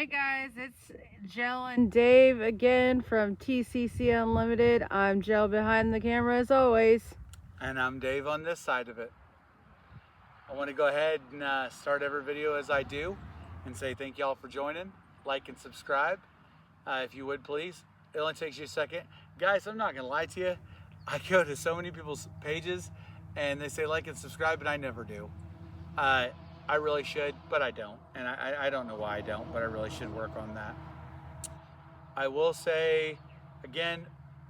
Hey guys, it's Jill and Dave again from TCC Unlimited. I'm Jill behind the camera as always. And I'm Dave on this side of it. I want to go ahead and start every video as I do and say thank y'all for joining. Like and subscribe if you would please. It only takes you a second. Guys, I'm not going to lie to you. I go to so many people's pages and they say like and subscribe, but I never do. I really should, but I don't. And I don't know why I don't, but I really should work on that. I will say, again,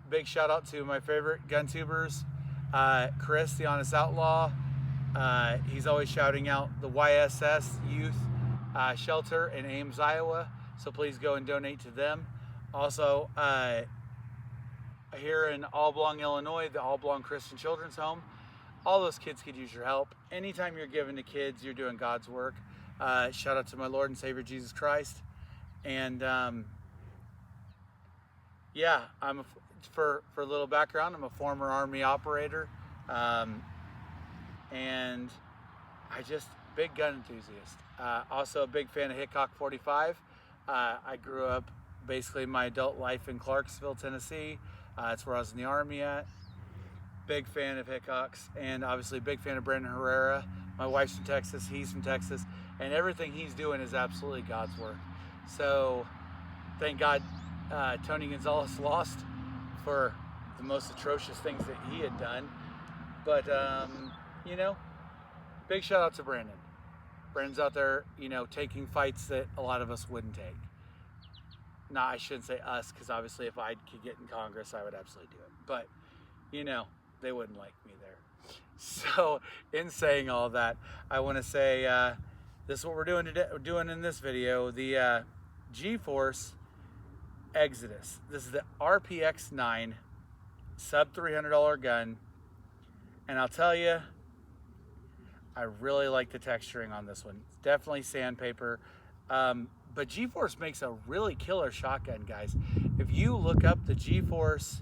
big shout out to my favorite gun tubers, Chris, the Honest Outlaw. He's always shouting out the YSS Youth Shelter in Ames, Iowa. So please go and donate to them. Also, here in Allblong, Illinois, the Allblong Christian Children's Home. All those kids could use your help. Anytime you're giving to kids, you're doing God's work. Shout out to my Lord and Savior Jesus Christ. And yeah, for a little background, I'm a former Army operator, and I just big gun enthusiast. Also a big fan of Hickok 45. I grew up basically my adult life in Clarksville, Tennessee. That's where I was in the Army at. Big fan of Hickoks, and obviously big fan of Brandon Herrera. My wife's from Texas, he's from Texas, and everything he's doing is absolutely God's work. So thank God Tony Gonzalez lost for the most atrocious things that he had done. But you know, big shout out to Brandon. Brandon's out there, you know, taking fights that a lot of us wouldn't take. Nah, I shouldn't say us, because obviously if I could get in Congress, I would absolutely do it. But you know, they wouldn't like me there. So in saying all that, I want to say this is what we're doing today. We're doing in this video the Gforce Exodus. This is the RPX9 sub $300 gun, and I'll tell you, I really like the texturing on this one. It's definitely sandpaper, but Gforce makes a really killer shotgun, guys. If you look up the Gforce,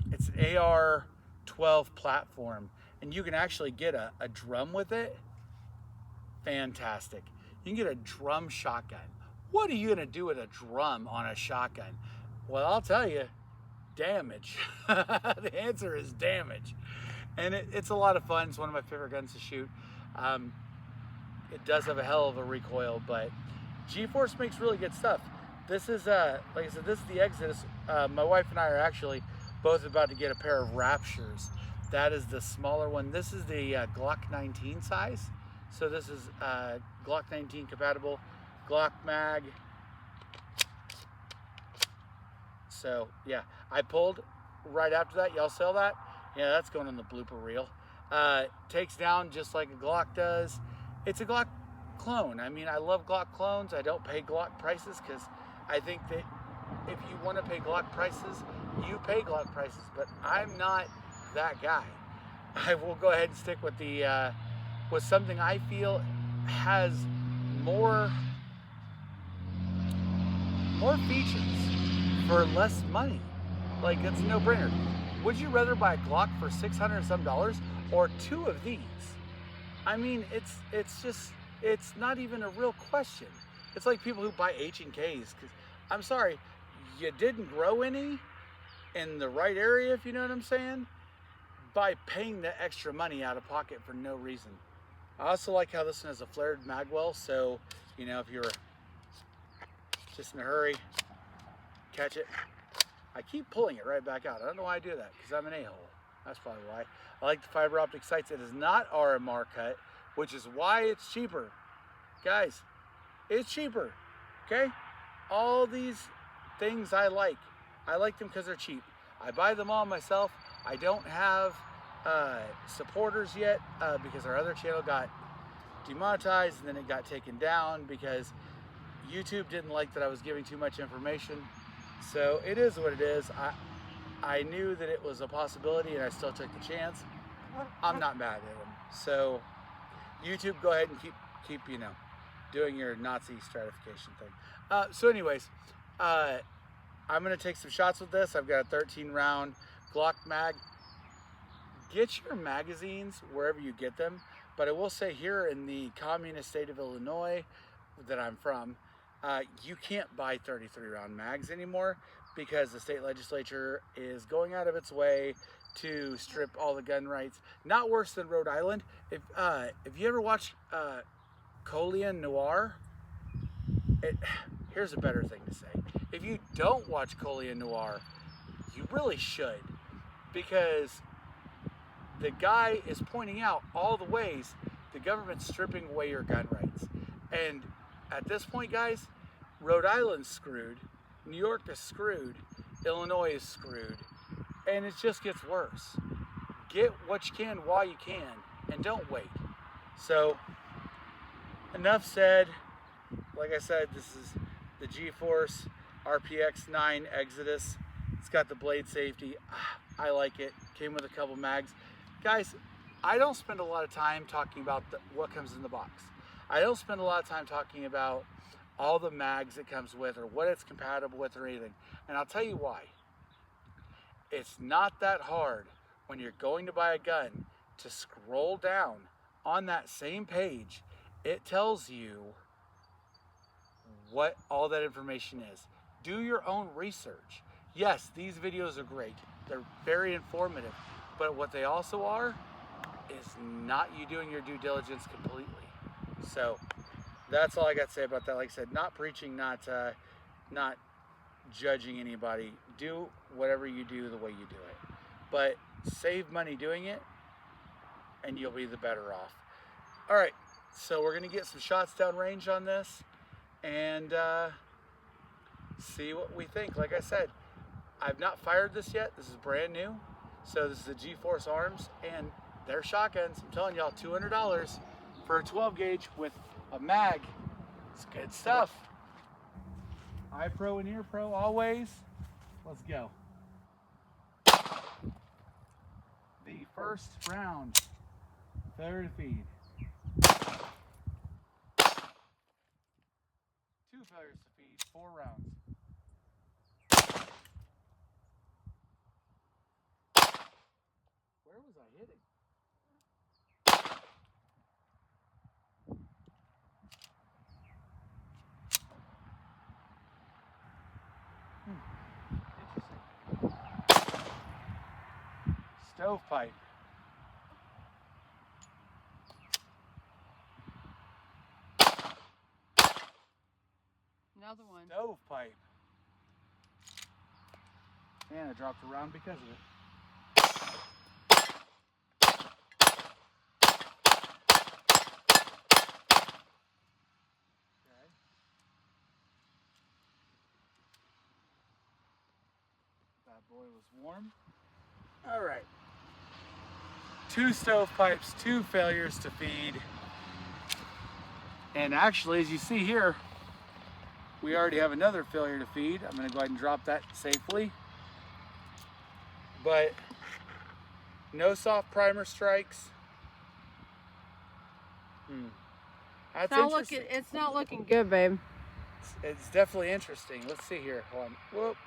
it's an AR-12 platform, and you can actually get a drum with it. Fantastic. You can get a drum shotgun. What are you gonna do with a drum on a shotgun? Well, I'll tell you, damage. The answer is damage. And it's a lot of fun. It's one of my favorite guns to shoot. It does have a hell of a recoil, but Gforce makes really good stuff. This is, like I said, this is the Exodus. My wife and I are actually both about to get a pair of Raptures. That is the smaller one. This is the Glock 19 size. So this is Glock 19 compatible, Glock mag. So yeah, I pulled right after that. Y'all sell that? Yeah, that's going on the blooper reel. Takes down just like a Glock does. It's a Glock clone. I mean, I love Glock clones. I don't pay Glock prices because I think that if you want to pay Glock prices, you pay Glock prices, but I'm not that guy. I will go ahead and stick with the with something I feel has more features for less money. Like, it's a no-brainer. Would you rather buy a Glock for $600 and some or two of these? I mean, it's not even a real question. It's like people who buy H&Ks, because I'm sorry, you didn't grow any in the right area, if you know what I'm saying, by paying the extra money out of pocket for no reason. I also like how this one has a flared magwell, so you know, if you're just in a hurry, catch it. I keep pulling it right back out. I don't know why I do that, because I'm an a-hole. That's probably why. I like the fiber optic sights. It is not RMR cut, which is why it's cheaper. Guys, it's cheaper, okay? All these things I like them because they're cheap. I buy them all myself. I don't have supporters yet because our other channel got demonetized and then it got taken down because YouTube didn't like that I was giving too much information. So it is what it is. I knew that it was a possibility and I still took the chance. I'm not mad at them. So YouTube, go ahead and keep you know, doing your Nazi stratification thing. So anyways, I'm gonna take some shots with this. I've got a 13 round Glock mag. Get your magazines wherever you get them. But I will say here in the communist state of Illinois, that I'm from, you can't buy 33 round mags anymore because the state legislature is going out of its way to strip all the gun rights. Not worse than Rhode Island. If you ever watch Colleen Noir, here's a better thing to say. If you don't watch Colleen Noir, you really should, because the guy is pointing out all the ways the government's stripping away your gun rights. And at this point, guys, Rhode Island's screwed, New York is screwed, Illinois is screwed, and it just gets worse. Get what you can while you can, and don't wait. So, enough said. Like I said, this is the Gforce RPX9 Exodus. It's got the blade safety. I like it. Came with a couple mags. Guys, I don't spend a lot of time talking about what comes in the box. I don't spend a lot of time talking about all the mags it comes with or what it's compatible with or anything. And I'll tell you why. It's not that hard when you're going to buy a gun to scroll down on that same page. It tells you what all that information is. Do your own research. Yes, these videos are great. They're very informative. But what they also are is not you doing your due diligence completely. So that's all I got to say about that. Like I said, not preaching, not judging anybody. Do whatever you do the way you do it. But save money doing it, and you'll be the better off. All right, so we're going to get some shots down range on this and see what we think. Like I said, I've not fired this yet. This is brand new. So this is the Gforce Arms, and they're shotguns. I'm telling y'all, $200 for a 12 gauge with a mag. It's good stuff. Eye pro and ear pro always. Let's go. The first round, failure to feed. 2 failures to feed, 4 rounds. Where was I hitting? Interesting. Stovepipe. Another one. Stovepipe. And I dropped a round because of it. Okay. That boy was warm. All right. 2 stovepipes, 2 failures to feed. And actually, as you see here, we already have another failure to feed. I'm going to go ahead and drop that safely. But no soft primer strikes. That's interesting. It's not looking good, babe. It's definitely interesting. Let's see here. Hold on. Whoop.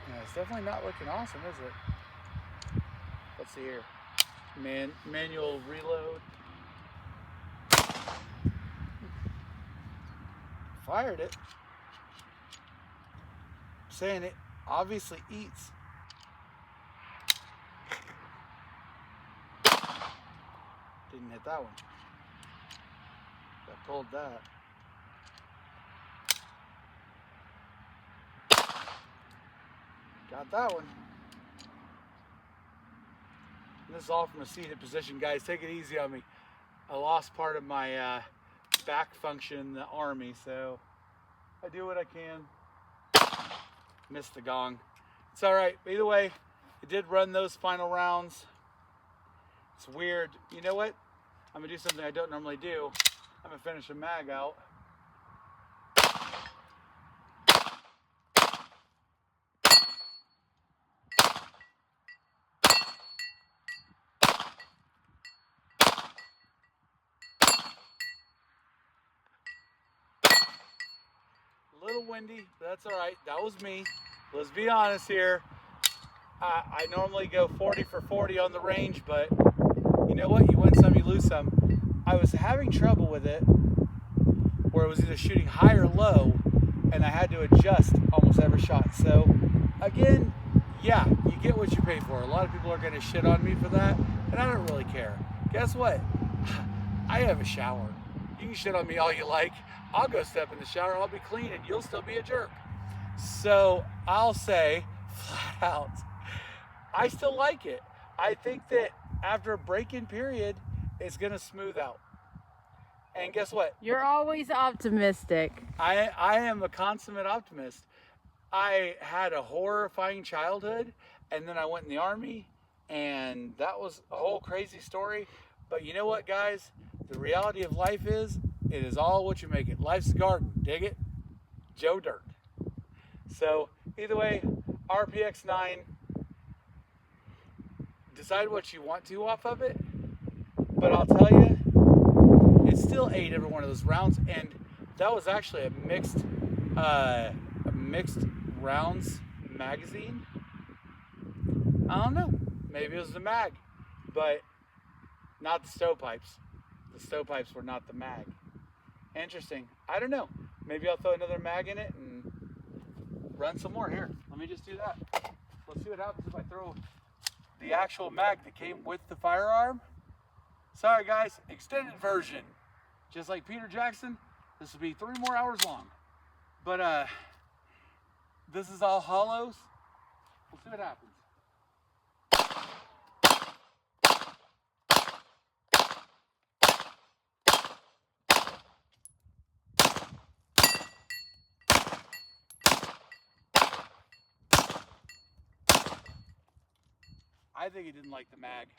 Yeah, it's definitely not looking awesome, is it? Let's see here. Manual reload. Fired it. I'm saying it obviously eats. Didn't hit that one. I pulled that. Got that one. And this is all from a seated position, guys. Take it easy on me. I lost part of my back function in the Army, so I do what I can. Missed the gong. It's all right. Either way, it did run those final rounds. It's weird. You know what? I'm gonna do something I don't normally do. I'm gonna finish a mag out. A little windy, but that's all right. That was me. Let's be honest here. I normally go 40 for 40 on the range, but you know what? You win some, you lose some. I was having trouble with it where it was either shooting high or low, and I had to adjust almost every shot. So again, yeah, you get what you pay for. A lot of people are going to shit on me for that, and I don't really care. Guess what? I have a shower. You can shit on me all you like. I'll go step in the shower, I'll be clean, and you'll still be a jerk. So I'll say flat out, I still like it. I think that after a break-in period, it's going to smooth out. And guess what? You're always optimistic. I am a consummate optimist. I had a horrifying childhood, and then I went in the Army, and that was a whole crazy story. But you know what, guys? The reality of life is, it is all what you make it. Life's a garden. Dig it? Joe Dirt. So either way, RPX9, decide what you want to off of it. But I'll tell you, it still ate every one of those rounds, and that was actually a mixed rounds magazine. I don't know. Maybe it was the mag, but not the stovepipes. The stovepipes were not the mag. Interesting. I don't know. Maybe I'll throw another mag in it and run some more. Here, let me just do that. Let's see what happens if I throw the actual mag that came with the firearm. Sorry guys, extended version. Just like Peter Jackson, this will be 3 more hours long. But this is all hollows. We'll see what happens. I think he didn't like the mag.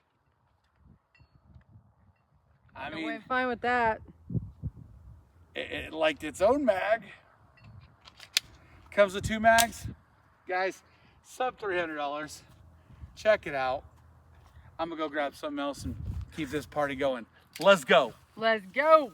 I mean, went fine with that. It liked its own mag. Comes with 2 mags. Guys, sub $300. Check it out. I'm gonna go grab something else and keep this party going. Let's go. Let's go.